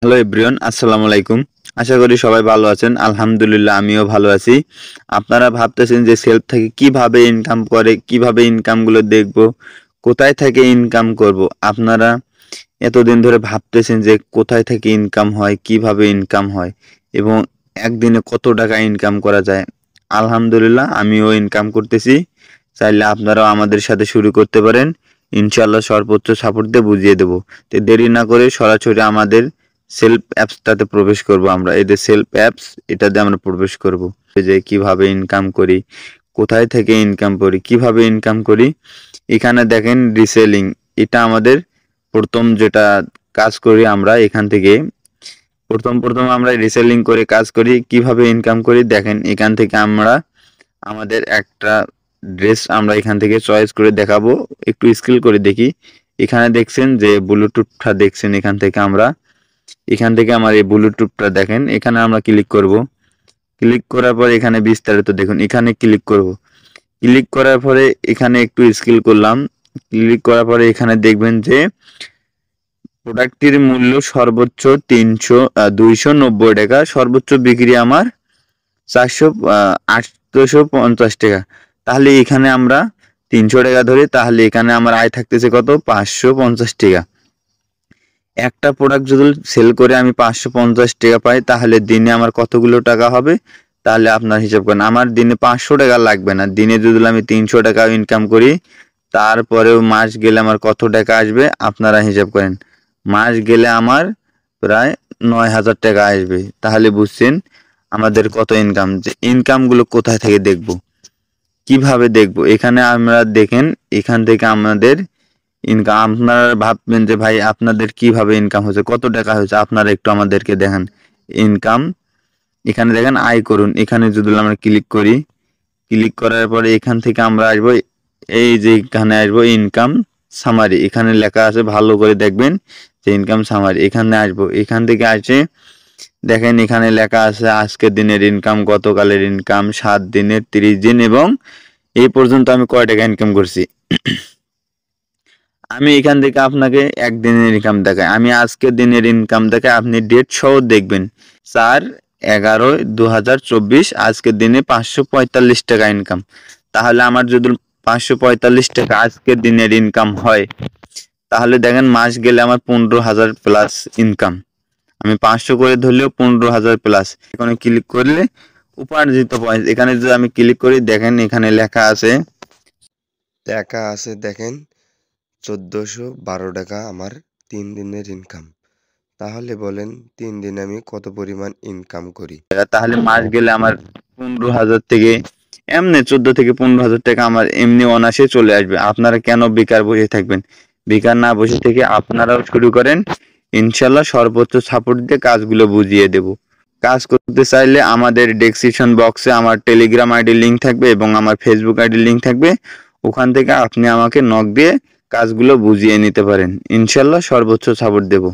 Hello everyone, আসসালামু আলাইকুম। আশা করি সবাই ভালো আছেন। আলহামদুলিল্লাহ আমিও ভালো আছি। আপনারা ভাবতেছেন যে সেলফ থেকে কিভাবে ইনকাম করে, কিভাবে ইনকামগুলো দেখব, কোথায় থেকে ইনকাম করব। আপনারা এতদিন ধরে ভাবতেছেন যে কোথায় থেকে ইনকাম হয়, কিভাবে ইনকাম হয় এবং একদিনে কত টাকা ইনকাম করা যায়। আলহামদুলিল্লাহ আমিও ইনকাম করতেছি। চাইলে আপনারাও আমাদের সাথে শুরু করতে পারেন। ইনশাআল্লাহ সর্বোচ্চ সাপোর্ট দিয়ে বুঝিয়ে দেব। তো দেরি না করে সরাসরি আমাদের সেলফ অ্যাপসটাতে প্রবেশ করব আমরা। এই যে সেলফ অ্যাপস, এটাতে আমরা প্রবেশ করব। এই যে কিভাবে ইনকাম করি, কোথায় থেকে ইনকাম করি, কিভাবে ইনকাম করি। এখানে দেখেন রিসেলিং, এটা আমাদের প্রথম যেটা কাজ করি আমরা এখান থেকে। প্রথম আমরা রিসেলিং করে কাজ করি। কিভাবে ইনকাম করি দেখেন, এখান থেকে আমরা আমাদের একটা ড্রেস আমরা এখান থেকে চয়েস করে দেখাবো। একটু স্ক্রল করে দেখি। এখানে দেখছেন যে ব্লুটুথটা দেখছেন, এখান থেকে আমার এই ব্লুটুথটা দেখেন, এখানে আমরা ক্লিক করব। ক্লিক করার পর এখানে বিস্তারিত দেখুন, এখানে ক্লিক করব। ক্লিক করার পরে এখানে একটু স্ক্রল করলাম। ক্লিক করার পরে এখানে দেখবেন যে প্রোডাক্টটির মূল্য সর্বোচ্চ 290 টাকা, সর্বোচ্চ বিক্রি আমার 850 টাকা। তাহলে এখানে আমরা 300 টাকা ধরি, তাহলে এখানে আমার আয় থাকতেছে কত? 550 টাকা। একটা প্রোডাক্ট যদি সেল করে আমি 550 টাকা পাই, তাহলে দিনে আমার কতগুলো টাকা হবে? তাহলে আপনার হিসাব করেন। আমার দিনে 500 টাকা লাগবে না, দিনে যদি আমি 300 টাকা ইনকাম করি, তারপরেও মাস গেলে আমার কত টাকা আসবে আপনারা হিসাব করেন। মাস গেলে আমার প্রায় 9,000 টাকা আসবে। তাহলে বুঝছেন আমাদের কত ইনকাম। যে ইনকামগুলো কোথায় থেকে দেখব, কিভাবে দেখব, এখানে আমরা দেখেন এখান থেকে আমাদের ইনকাম। আপনারা ভাববেন যে ভাই আপনাদের কিভাবে ইনকাম হচ্ছে, কত টাকা হচ্ছে, আপনারা একটু আমাদেরকে দেখান ইনকাম। এখানে দেখেন আয় করুন, এখানে যদি আমরা ক্লিক করি, ক্লিক করার পরে এখান থেকে আমরা আসবো, এই যে এখানে আসবো ইনকাম সামারি, এখানে লেখা আছে, ভালো করে দেখবেন যে ইনকাম সামারি। এখানে আসবো, এখান থেকে আসে দেখেন এখানে লেখা আছে আজকের দিনের ইনকাম, গতকালের ইনকাম, 7 দিনের, 30 দিন এবং এই পর্যন্ত আমি কয় টাকা ইনকাম করছি। আমি এখান থেকে আপনাকে একদিনের ইনকাম দেখাই। আমি আজকের দিনের ইনকাম দেখাই, আপনি ডেট সহ দেখবেন। 4/11/2024 আজকের দিনে 545 টাকা ইনকাম। তাহলে আমার যদি 545 টাকা আজকের দিনের ইনকাম হয়, তাহলে দেখেন মাস গেলে আমার 15,000 প্লাস ইনকাম। আমি 500 করে ধরলেও 15,000 প্লাস। এখানে ক্লিক করলে উপার্জিত পয়েন্ট, এখানে যদি আমি ক্লিক করি দেখেন এখানে লেখা আছে দেখেন 1412 টাকা আমার 3 দিনের ইনকাম। তাহলে বলেন 3 দিনে আমি কত পরিমাণ ইনকাম করি? তাহলে মাস গেলে আমার 15,000 থেকে এমনি 14 থেকে 15,000 টাকা আমার এমনি অনায়াসে চলে আসবে। আপনারা কেন বেকার বসে থাকবেন? বেকার না বসে থেকে আপনারাও শুরু করেন। ইনশাল্লাহ সর্বোচ্চ সাপোর্ট দিয়ে কাজগুলো বুঝিয়ে দেব। কাজ করতে চাইলে আমাদের ডেসক্রিপশন বক্সে আমার টেলিগ্রাম আইডি লিঙ্ক থাকবে এবং আমার ফেসবুক আইডি লিঙ্ক থাকবে। ওখান থেকে আপনি আমাকে নক দিয়ে কাজগুলো বুঝিয়ে নিতে পারেন। ইনশাল্লাহ সর্বোচ্চ সাপোর্ট দেব।